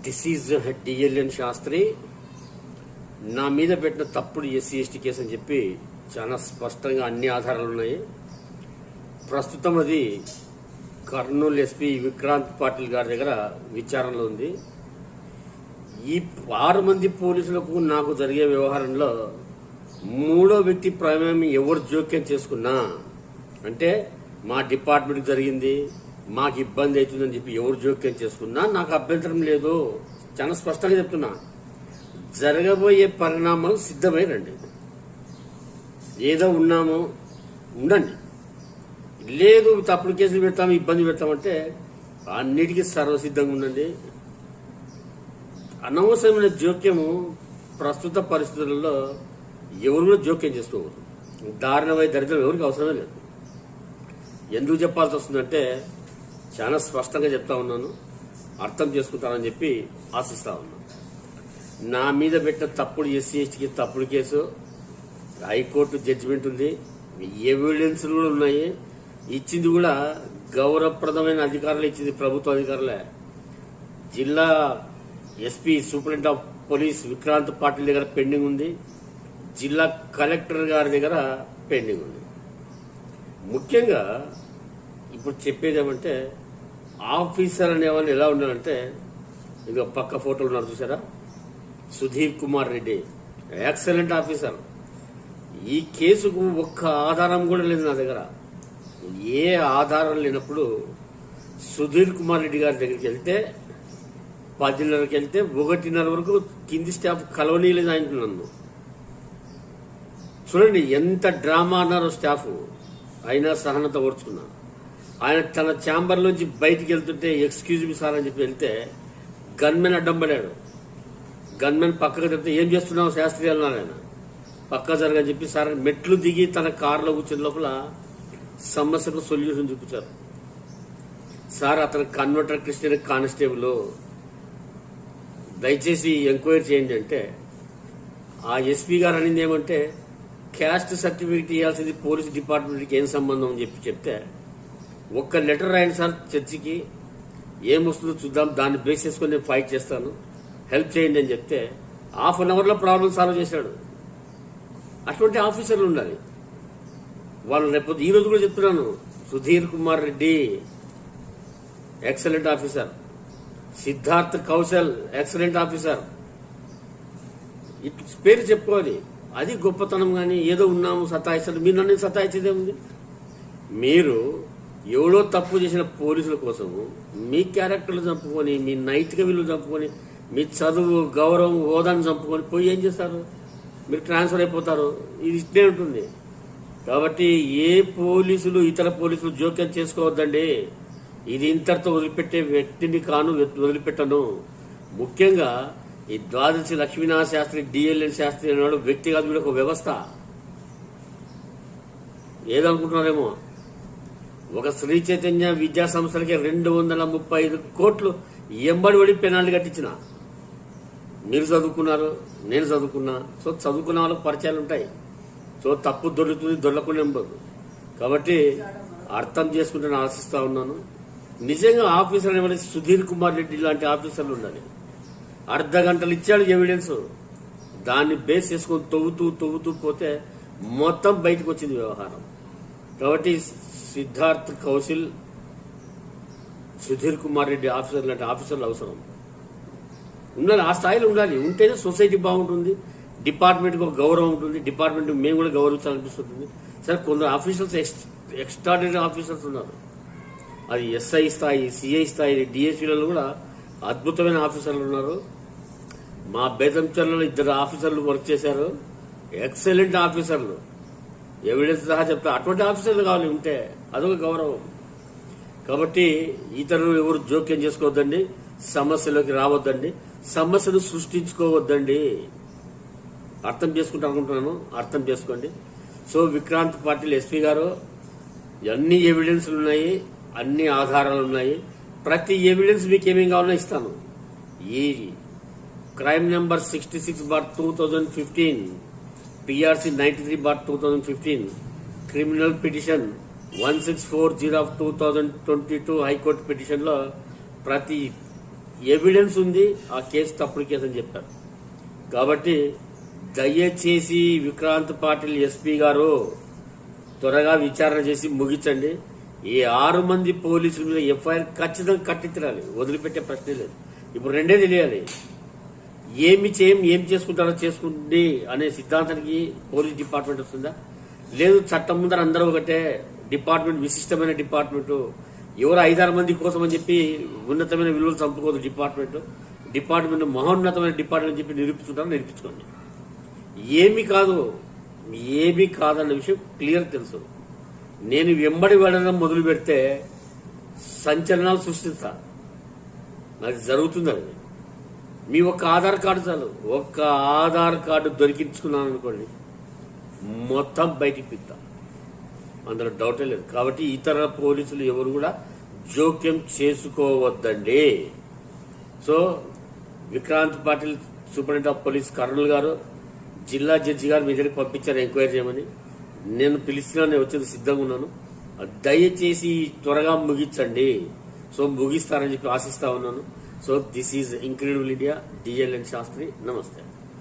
Disease డిఎల్ఎన్ Sastry నా మీద పెట్టిన తప్పుడు ఎస్సీ ఎస్టీ కేసు అని చెప్పి చాలా స్పష్టంగా అన్ని ఆధారాలు ఉన్నాయి. ప్రస్తుతం అది కర్నూలు ఎస్పీ విక్రాంత్ పాటిల్ గారి దగ్గర విచారణలో ఉంది. ఈ 6 మంది పోలీసులకు నాకు జరిగే వ్యవహారంలో మూడో వ్యక్తి ప్రమేయం ఎవరు జోక్యం చేసుకున్నా అంటే మా డిపార్ట్మెంట్కి జరిగింది, మాకు ఇబ్బంది అవుతుందని చెప్పి ఎవరు జోక్యం చేసుకున్నా నాకు అభ్యంతరం లేదు. చాలా స్పష్టంగా చెప్తున్నా, జరగబోయే పరిణామాలు సిద్ధమై రండి. ఏదో ఉన్నాము ఉండండి, లేదు తప్పుడు కేసులు పెడతాము ఇబ్బంది పెడతామంటే అన్నిటికీ సర్వసిద్ధంగా ఉండండి. అనవసరమైన జోక్యము ప్రస్తుత పరిస్థితులలో ఎవరు కూడా జోక్యం చేసుకోకూడదు. దారుణమై దరిద్రం ఎవరికి అవసరమే లేదు. ఎందుకు చెప్పాల్సి వస్తుందంటే చాలా స్పష్టంగా చెప్తా ఉన్నాను, అర్థం చేసుకుంటానని చెప్పి ఆశిస్తా ఉన్నాను. నా మీద పెట్టిన తప్పుడు ఎస్సీ ఎస్టీకి తప్పుడు కేసు, హైకోర్టు జడ్జిమెంట్ ఉంది, ఎవిడెన్స్ కూడా ఉన్నాయి. ఇచ్చింది కూడా గౌరవప్రదమైన అధికారులు ఇచ్చింది, ప్రభుత్వ అధికారులే. జిల్లా SP superintendent of police Vikrant Patil దగ్గర పెండింగ్ ఉంది, జిల్లా కలెక్టర్ గారి దగ్గర పెండింగ్ ఉంది. ముఖ్యంగా ఇప్పుడు చెప్పేది ఏమంటే ఆఫీసర్ అనేవాళ్ళు ఎలా ఉండాలంటే, ఇక పక్క ఫోటోలు ఉన్నారు చూసారా, సుధీర్ కుమార్ రెడ్డి ఎక్సలెంట్ ఆఫీసర్. ఈ కేసుకు ఒక్క ఆధారం కూడా లేదు నా దగ్గర. ఏ ఆధారం లేనప్పుడు సుధీర్ కుమార్ రెడ్డి గారి దగ్గరికి వెళ్తే 10:30కి వెళ్తే 1:30 వరకు కింది స్టాఫ్ కలవనీయలేదు ఆయన. నన్ను చూడండి ఎంత డ్రామా అన్నారో స్టాఫ్, అయినా సహనత ఓర్చుకున్నా. ఆయన తన ఛాంబర్ నుంచి బయటికి వెళ్తుంటే ఎక్స్క్యూజ్ మీ సార్ అని చెప్పి వెళ్తే గన్మెన్ అడ్డం పడాడు. గన్మెన్ పక్కకు చెప్తే ఏం చేస్తున్నావు శాస్త్రి అన్నారు. ఆయన పక్క జరగని చెప్పి సార్ మెట్లు దిగి తన కారులో కూర్చున్న లోపల సమస్యకు సొల్యూషన్ చూపించారు. సార్ అతను కన్వర్టర్ క్రిస్టియన్ కానిస్టేబుల్, దయచేసి ఎంక్వైరీ చేయండి అంటే ఆ ఎస్పీ గారు అనింది ఏమంటే క్యాస్ట్ సర్టిఫికేట్ ఇవ్వాల్సింది పోలీస్ డిపార్ట్మెంట్కి ఏం సంబంధం అని చెప్పి చెప్తే ఒక్క లెటర్ రాయండి సార్ చర్చికి, ఏమొస్తుందో చూద్దాం, దాన్ని బేస్ చేసుకుని నేను ఫైట్ చేస్తాను, హెల్ప్ చేయండి అని చెప్తే ½ అన్ అవర్లో ప్రాబ్లం సాల్వ్ చేశాడు. అటువంటి ఆఫీసర్లు ఉండాలి. వాళ్ళు రేపు ఈ రోజు కూడా చెప్తున్నాను, Sudheer Kumar Reddy excellent officer, Siddharth Kaushal excellent officer. ఇటు పేరు చెప్పుకోవాలి, అది గొప్పతనం. కానీ ఏదో ఉన్నాము సతాయిస్తారు, మీరు నన్ను సతాయించేదే ఉంది. మీరు ఎవడో తప్పు చేసిన పోలీసుల కోసము మీ క్యారెక్టర్లు చంపుకొని, మీ నైతిక విలువలు చంపుకొని, మీ చదువు గౌరవం హోదాను చంపుకొని పోయి ఏం చేస్తారు? మీరు ట్రాన్స్ఫర్ అయిపోతారు. ఇది ఇట్లే ఉంటుంది. కాబట్టి ఏ పోలీసులు ఇతర పోలీసులు జోక్యం చేసుకోవద్దండి. ఇది ఇంతటితో వదిలిపెట్టే వ్యక్తిని కాను, వదిలిపెట్టను. ముఖ్యంగా ఈ ద్వాదశి లక్ష్మీనాథ శాస్త్రి డిఎల్ఎన్ శాస్త్రి అనేవాడు వ్యక్తి కాదు, వీడు ఒక వ్యవస్థ. ఏదనుకుంటున్నారేమో, ఒక శ్రీ చైతన్య విద్యా సంస్థలకి 235 కోట్లు ఎంబడి పెనాల్టీ కట్టించిన. మీరు చదువుకున్నారు, నేను చదువుకున్నా. సో చదువుకున్న వాళ్ళకి పరిచయాలు ఉంటాయి. సో తప్పు దొరుకుతుంది, దొరకకుండా ఉండదు. కాబట్టి అర్థం చేసుకుంటే ఆశిస్తా ఉన్నాను. నిజంగా ఆఫీసర్ అనేవాళ్ళు సుధీర్ కుమార్ రెడ్డి లాంటి ఆఫీసర్లు ఉండాలి. అర్ధ గంటలు ఇచ్చాడు ఎవిడెన్స్, దాన్ని బేస్ చేసుకొని తవ్వుతూ పోతే మొత్తం బయటకు వచ్చింది వ్యవహారం. కాబట్టి సిద్ధార్థ్ కౌశల్, సుధీర్ కుమార్ రెడ్డి ఆఫీసర్ లాంటి ఆఫీసర్లు అవసరం ఉండాలి. ఆ స్థాయిలో ఉండాలి. ఉంటేనే సొసైటీ బాగుంటుంది, డిపార్ట్మెంట్కి ఒక గౌరవం ఉంటుంది, డిపార్ట్మెంట్ మేము కూడా గౌరవించాలనిపిస్తుంది. సరే, కొందరు ఆఫీసర్స్ ఎక్స్ట్రాడినరీ ఆఫీసర్స్ ఉన్నారు. అది ఎస్ఐ స్థాయి, సిఐ స్థాయి, డిఎస్పీలలో కూడా అద్భుతమైన ఆఫీసర్లు ఉన్నారు. మా బేతంచర్లలో 2 ఆఫీసర్లు వర్క్ చేశారు, ఎక్సలెంట్ ఆఫీసర్లు. ఎవిడెన్స్ సహా చెప్తా. అటువంటి ఆఫీసర్లు కావాలి, ఉంటే అదొక గౌరవం. కాబట్టి ఇతరులు ఎవరు జోక్యం చేసుకోవద్దండి, సమస్యలోకి రావద్దండి, సమస్యను సృష్టించుకోవద్దండి. అర్థం చేసుకుంటా అనుకుంటున్నాను, అర్థం చేసుకోండి. సో విక్రాంత్ పాటిల్ ఎస్పీ గారు, అన్ని ఎవిడెన్స్లు ఉన్నాయి, అన్ని ఆధారాలు ఉన్నాయి. ప్రతి ఎవిడెన్స్ మీకు ఏమేమి కావాలో ఇస్తాను. ఈ crime number 66/2015, PRC 93/2015, criminal petition 1640/2022 high court పిటిషన్లో ప్రతి ఎవిడెన్స్ ఉంది, ఆ కేసు తప్పుడు కేసు అని చెప్పారు. కాబట్టి దయచేసి విక్రాంత్ పాటిల్ ఎస్పీ గారు త్వరగా విచారణ చేసి ముగించండి. ఈ 6 మంది పోలీసుల మీద ఎఫ్ఐఆర్ ఖచ్చితంగా కట్టించాలి, వదిలిపెట్టే ప్రశ్నే లేదు. ఇప్పుడు రెండే తెలియాలి, ఏం చేసుకుంటారో చేసుకుంది అనే సిద్ధాంతానికి పోలీస్ డిపార్ట్మెంట్ వస్తుందా, లేదు చట్టం ముందర అందరూ ఒకటే డిపార్ట్మెంట్, విశిష్టమైన డిపార్ట్మెంట్, ఎవరు 5-6 మంది కోసం అని చెప్పి ఉన్నతమైన విలువలు చంపుకోదు డిపార్ట్మెంట్ మహోన్నతమైన డిపార్ట్మెంట్ అని చెప్పి నిరూపించుకుంటారో నిరూపించుకోండి. ఏమీ కాదన్న విషయం క్లియర్ తెలుసు. నేను వెంబడి వెళ్ళడం మొదలు పెడితే సంచలనాలు సృష్టిస్తా, నాకు జరుగుతుంది. అది మీ ఒక్క ఆధార్ కార్డు చాలు, ఒక్క ఆధార్ కార్డు దొరికించుకున్నాను అనుకోండి, మొత్తం బయటికి పిత్తా, అందులో డౌటే లేదు. కాబట్టి ఇతర పోలీసులు ఎవరు కూడా జోక్యం చేసుకోవద్దండి. So Vikrant Patil superintendent of police Kurnool గారు, జిల్లా జడ్జి గారు మీ దగ్గరికి పంపించారు ఎంక్వైరీ చేయమని. నేను పిలిచినా, నేను వచ్చేది సిద్ధంగా ఉన్నాను. దయచేసి త్వరగా ముగించండి. సో ముగిస్తారని చెప్పి ఆశిస్తా ఉన్నాను. So this is incredible India, DLN Shastri. నమస్తే.